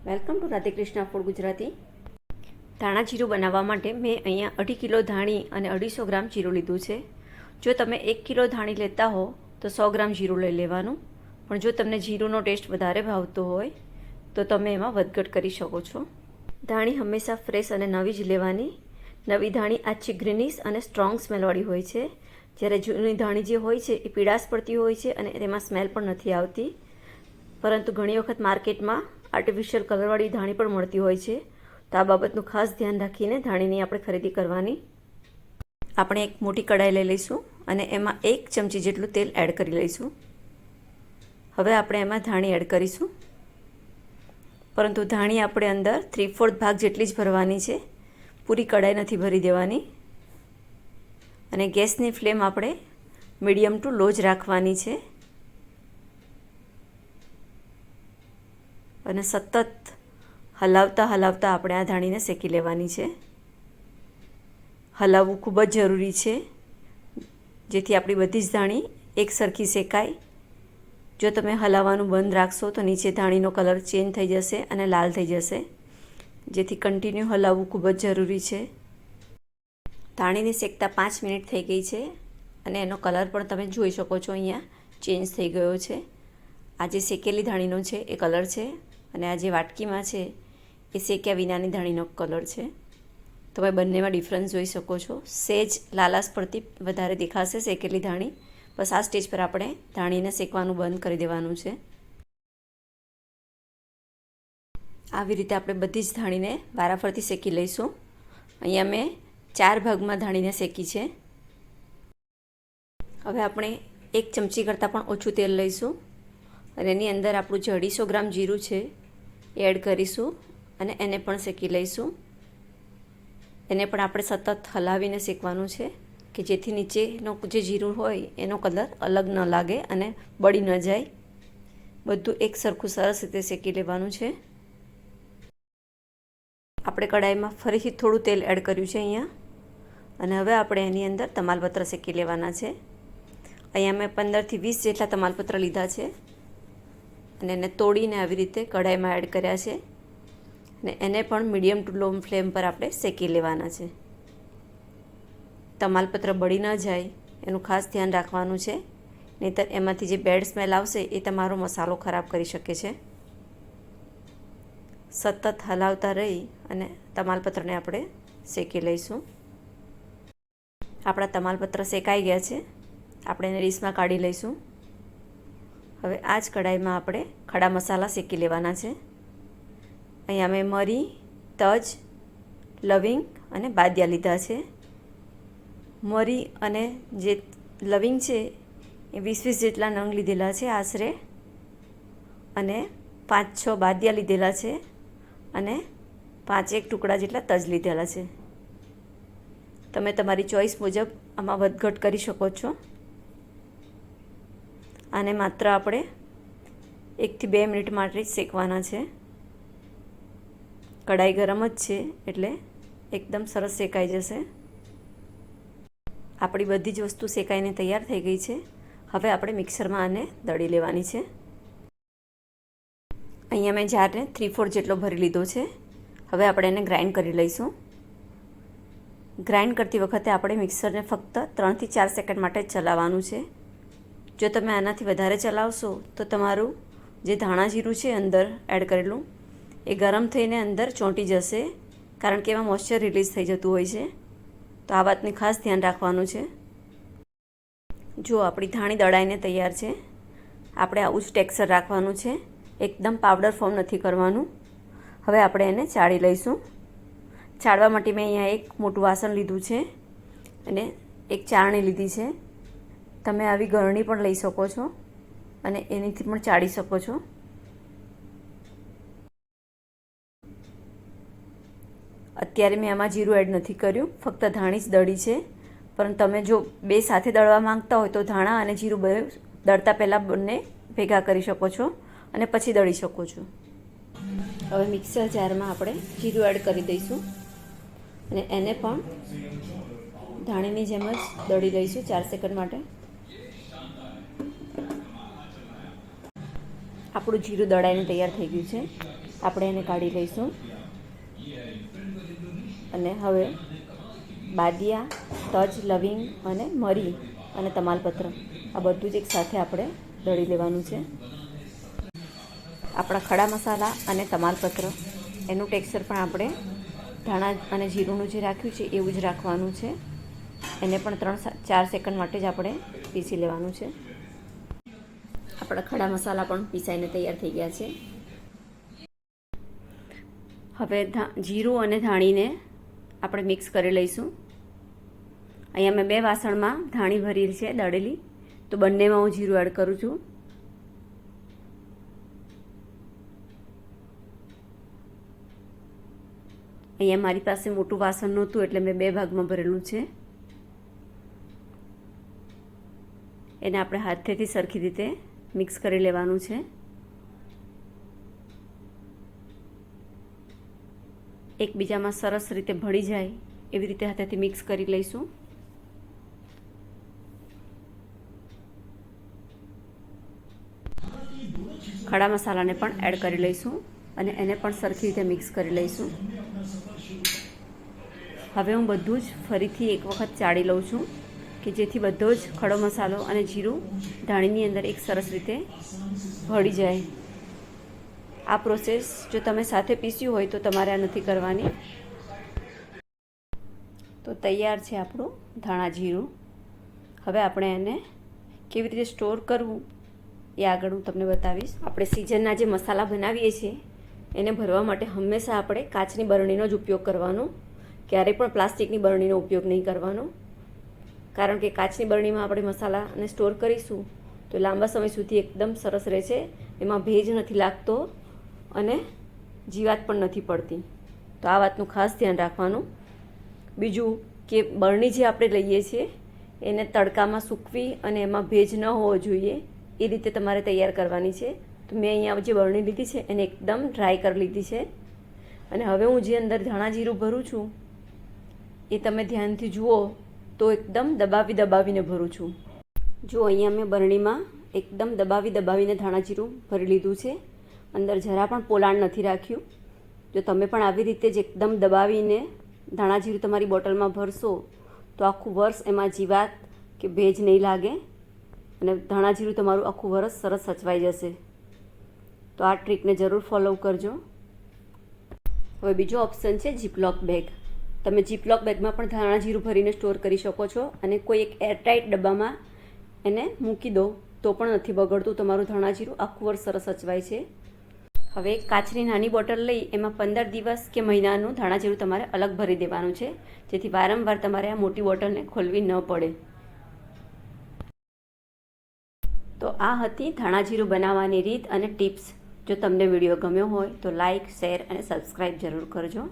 Welcome to Radhe Krishna food Gujarati. ધાણા જીરું બનાવવા માટે મેં અહીંયા 2.5 કિલો ધાણી અને 250 ગ્રામ જીરું લીધું છે. જો તમે 1 કિલો ધાણી લેતા હો તો 100 ગ્રામ જીરું લઈ લેવાનું, પણ જો તમને જીરુંનો ટેસ્ટ વધારે ભાવતો હોય તો તમે એમાં વધઘટ કરી શકો છો. ધાણી હંમેશા ફ્રેશ અને નવી જ લેવાની. નવી ધાણી આછી ગ્રીનિશ અને સ્ટ્રોંગ સ્મેલવાળી હોય છે, જ્યારે જૂની ધાણી જે હોય છે એ પીળાશ પડતી હોય છે અને તેમાં સ્મેલ પણ નથી આવતી. પરંતુ ઘણી વખત માર્કેટમાં આર્ટિફિશિયલ કલરવાળી ધાણી પણ મળતી હોય છે, તો આ બાબતનું ખાસ ધ્યાન રાખીને ધાણીની આપણે ખરીદી કરવાની. આપણે એક મોટી કઢાઈ લઈ લઈશું અને એમાં 1 ચમચી જેટલું તેલ એડ કરી લઈશું. હવે આપણે એમાં ધાણી એડ કરીશું, પરંતુ ધાણી આપણે અંદર 3/4 ભાગ જેટલી જ ભરવાની છે, પૂરી કઢાઈ નથી ભરી દેવાની. અને ગેસની ફ્લેમ આપણે મીડિયમ ટુ લો જ રાખવાની છે અને સતત હલાવતા આપણે આ ધાણીને શેકી લેવાની છે. હલાવવું ખૂબ જ જરૂરી છે, જેથી આપણી બધી જ ધાણી એક સરખી શેકાય. જો તમે હલાવવાનું બંધ રાખશો તો નીચે ધાણીનો કલર ચેન્જ થઈ જશે અને લાલ થઈ જશે, જેથી કન્ટિન્યુ હલાવવું ખૂબ જ જરૂરી છે. ધાણીને શેકતા 5 મિનિટ થઈ ગઈ છે અને એનો કલર પણ તમે જોઈ શકો છો, અહીંયા ચેન્જ થઈ ગયો છે. આ જે શેકેલી ધાણીનો છે એ કલર છે અને આ જે વાટકીમાં છે એ શેક્યા વિનાની ધાણીનો કલર છે. તમે બંનેમાં ડિફરન્સ જોઈ શકો છો. સેજ લાલાશ પડતી વધારે દેખાશે શેકેલી ધાણી. બસ આ સ્ટેજ પર આપણે ધાણીને શેકવાનું બંધ કરી દેવાનું છે. આવી રીતે આપણે બધી જ ધાણીને વારાફરતી શેકી લઈશું. અહીંયા મેં 4 ભાગમાં ધાણીને શેકી છે. હવે આપણે 1 ચમચી કરતાં પણ ઓછું તેલ લઈશું અને એની અંદર આપણું જે 250 ગ્રામ જીરું છે એ એડ કરીશું અને એને પણ શેકી લઈશું. એને પણ આપણે સતત હલાવીને શેકવાનું છે કે જેથી નીચેનો જે જીરું હોય એનો કલર અલગ ન લાગે અને બળી ન જાય. બધું એક સરખું સરસ રીતે શેકી લેવાનું છે. આપણે કઢાઈમાં ફરીથી થોડું તેલ એડ કર્યું છે અહીંયા, અને હવે આપણે એની અંદર તમાલપત્ર શેકી લેવાના છે. અહીંયા મેં 15 થી 20 જેટલા તમાલપત્ર લીધા છે અને એને તોડીને આવી રીતે કઢાઈમાં એડ કર્યા છે અને એને પણ મીડિયમ ટુ લો ફ્લેમ પર આપણે શેકી લેવાના છે. તમાલપત્ર બળી ન જાય એનું ખાસ ધ્યાન રાખવાનું છે, નહીંતર એમાંથી જે બેડ સ્મેલ આવશે એ તમારો મસાલો ખરાબ કરી શકે છે. સતત હલાવતા રહી અને તમાલપત્રને આપણે શેકી લઈશું. આપણા તમાલપત્ર શેકાઈ ગયા છે, આપણે એને ડીશમાં કાઢી લઈશું. હવે આ જ કઢાઈમાં આપણે ખડા મસાલા શેકી લેવાના છે. અહીંયા મેં મરી, તજ, લવિંગ અને બાદિયા લીધા છે. મરી અને જે લવિંગ છે એ 20 જેટલા નંગ લીધેલા છે આશરે, અને 5-6 બાદિયા લીધેલા છે અને 5-1 ટુકડા જેટલા તજ લીધેલા છે. તમે તમારી ચોઈસ મુજબ આમાં વધઘટ કરી શકો છો. આને માત્ર આપણે 1 થી 2 મિનિટ માટે જ શેકવાના છે. કઢાઈ ગરમ જ છે એટલે એકદમ સરસ શેકાઈ જશે. આપણી બધી જ વસ્તુ શેકાઈને તૈયાર થઈ ગઈ છે. હવે આપણે મિક્સરમાં આને દળી લેવાની છે. અહીંયા મેં જારને 3/4 જેટલો ભરી લીધો છે. હવે આપણે એને ગ્રાઇન્ડ કરી લઈશું. ગ્રાઇન્ડ કરતી વખતે આપણે મિક્સરને ફક્ત 3 થી 4 સેકન્ડ માટે જ ચલાવવાનું છે. જો તમે આનાથી વધારે ચલાવશો તો તમારું જે ધાણા જીરું છે અંદર એડ કરેલું એ ગરમ થઈને અંદર ચોંટી જશે, કારણ કે એમાં મોઇશ્ચર રિલીઝ થઈ જતું હોય છે. તો આ વાતની ખાસ ધ્યાન રાખવાનું છે. જો આપણી ધાણી દળાઈને તૈયાર છે. આપણે આવું જ ટેક્સચર રાખવાનું છે, એકદમ પાવડર ફોર્મ નથી કરવાનું. હવે આપણે એને ચાળી લઈશું. ચાળવા માટે મેં અહીંયા એક મોટું વાસણ લીધું છે અને એક ચાળણી લીધી છે. તમે આવી ગળણી પણ લઈ શકો છો અને એનીથી પણ ચાળી શકો છો. અત્યારે મેં આમાં જીરું એડ નથી કર્યું, ફક્ત ધાણી જ દળી છે. પરંતુ તમે જો બે સાથે દળવા માંગતા હોય તો ધાણા અને જીરું બે દળતા પહેલાં બંને ભેગા કરી શકો છો અને પછી દળી શકો છો. હવે મિક્સર જારમાં આપણે જીરું એડ કરી દઈશું અને એને પણ ધાણીની જેમ જ દળી લઈશું 4 સેકન્ડ માટે. આપણું જીરું દળાઈને તૈયાર થઈ ગયું છે. આપણે એને કાઢી લઈશું. અને હવે બાદિયા, તજ, લવિંગ અને મરી અને તમાલપત્ર આ બધું જ એક સાથે આપણે દળી લેવાનું છે. આપણા ખડા મસાલા અને તમાલપત્ર એનું ટેક્સચર પણ આપણે ધાણા અને જીરુંનું જે રાખ્યું છે એવું જ રાખવાનું છે. એને પણ 3-4 સેકન્ડ માટે જ આપણે પીસી લેવાનું છે. આપણા ખડા મસાલા પણ પીસાઈને તૈયાર થઈ ગયા છે. હવે જીરું અને ધાણીને આપણે મિક્સ કરી લઈશું. અહીંયા મેં 2 વાસણમાં ધાણી ભરી છે દળેલી, તો બંનેમાં હું જીરું એડ કરું છું. અહીંયા મારી પાસે મોટું વાસણ નહોતું એટલે મેં 2 ભાગમાં ભરેલું છે. એને આપણે હાથેથી સરખી રીતે મિક્સ કરી લેવાનું છે. એકબીજામાં સરસ રીતે ભળી જાય એવી રીતે હાથેથી મિક્સ કરી લઈશું. ખડા મસાલાને પણ એડ કરી લઈશું અને એને પણ સરખી રીતે મિક્સ કરી લઈશું. હવે હું બધું જ ફરીથી એક વખત ચાળી લઉં છું કે જેથી બધો જ ખડો મસાલો અને જીરું ધાણીની અંદર એક સરસ રીતે ભળી જાય. આ પ્રોસેસ જો તમે સાથે પીસ્યું હોય તો તમારે આ નથી કરવાની. તો તૈયાર છે આપણું ધાણા જીરું. હવે આપણે એને કેવી રીતે સ્ટોર કરવું એ આગળ હું તમને બતાવીશ. આપણે સિઝનના જે મસાલા બનાવીએ છીએ એને ભરવા માટે હંમેશા આપણે કાચની બરણીનો જ ઉપયોગ કરવાનો, ક્યારેય પણ પ્લાસ્ટિકની બરણીનો ઉપયોગ નહીં કરવાનો. કારણ કે કાચની બરણીમાં આપણે મસાલાને સ્ટોર કરીશું તો લાંબા સમય સુધી એકદમ સરસ રહે છે. એમાં ભેજ નથી લાગતો અને જીવાત પણ નથી પડતી. તો આ વાતનું ખાસ ધ્યાન રાખવાનું. બીજું કે બરણી જે આપણે લઈએ છીએ એને તડકામાં સૂકવી અને એમાં ભેજ ન હોવો જોઈએ એ રીતે તમારે તૈયાર કરવાની છે. તો મેં અહીંયા જે બરણી લીધી છે એને એકદમ ડ્રાય કરી લીધી છે. અને હવે હું જે અંદર ધાણા જીરું ભરું છું એ તમે ધ્યાનથી જુઓ તો એકદમ દબાવીને ભરું છું. જો અહીંયા મેં બરણીમાં એકદમ દબાવીને ધાણા જીરું ભરી લીધું છે. અંદર જરા પણ પોલાણ નથી રાખ્યું. જો તમે પણ આવી રીતે જ એકદમ દબાવીને ધાણા જીરું તમારી બોટલમાં ભરશો તો આખું વર્ષ એમાં જીવાત કે ભેજ નહીં લાગે અને ધાણા જીરું તમારું આખું વર્ષ સરસ સચવાઈ જશે. તો આ ટ્રીકને જરૂર ફોલો કરજો. હવે બીજો ઓપ્શન છે જીપલોક બેગ. તમે જીપલોક બેગમાં પણ ધાણા જીરું ભરીને સ્ટોર કરી શકો છો અને કોઈ એક એરટાઇટ ડબ્બામાં એને મૂકી દો તો પણ નથી બગડતું. તમારું ધાણા જીરું આખું વર્ષ સરસ સચવાય છે. હવે કાચની નાની બોટલ લઈ એમાં 15 દિવસ કે મહિનાનું ધાણા જીરું તમારે અલગ ભરી દેવાનું છે, જેથી વારંવાર તમારે આ મોટી બોટલને ખોલવી ન પડે. તો આ હતી ધાણા જીરું બનાવવાની રીત અને ટિપ્સ. જો તમને વિડીયો ગમ્યો હોય તો લાઇક, શેર અને સબસ્ક્રાઈબ જરૂર કરજો.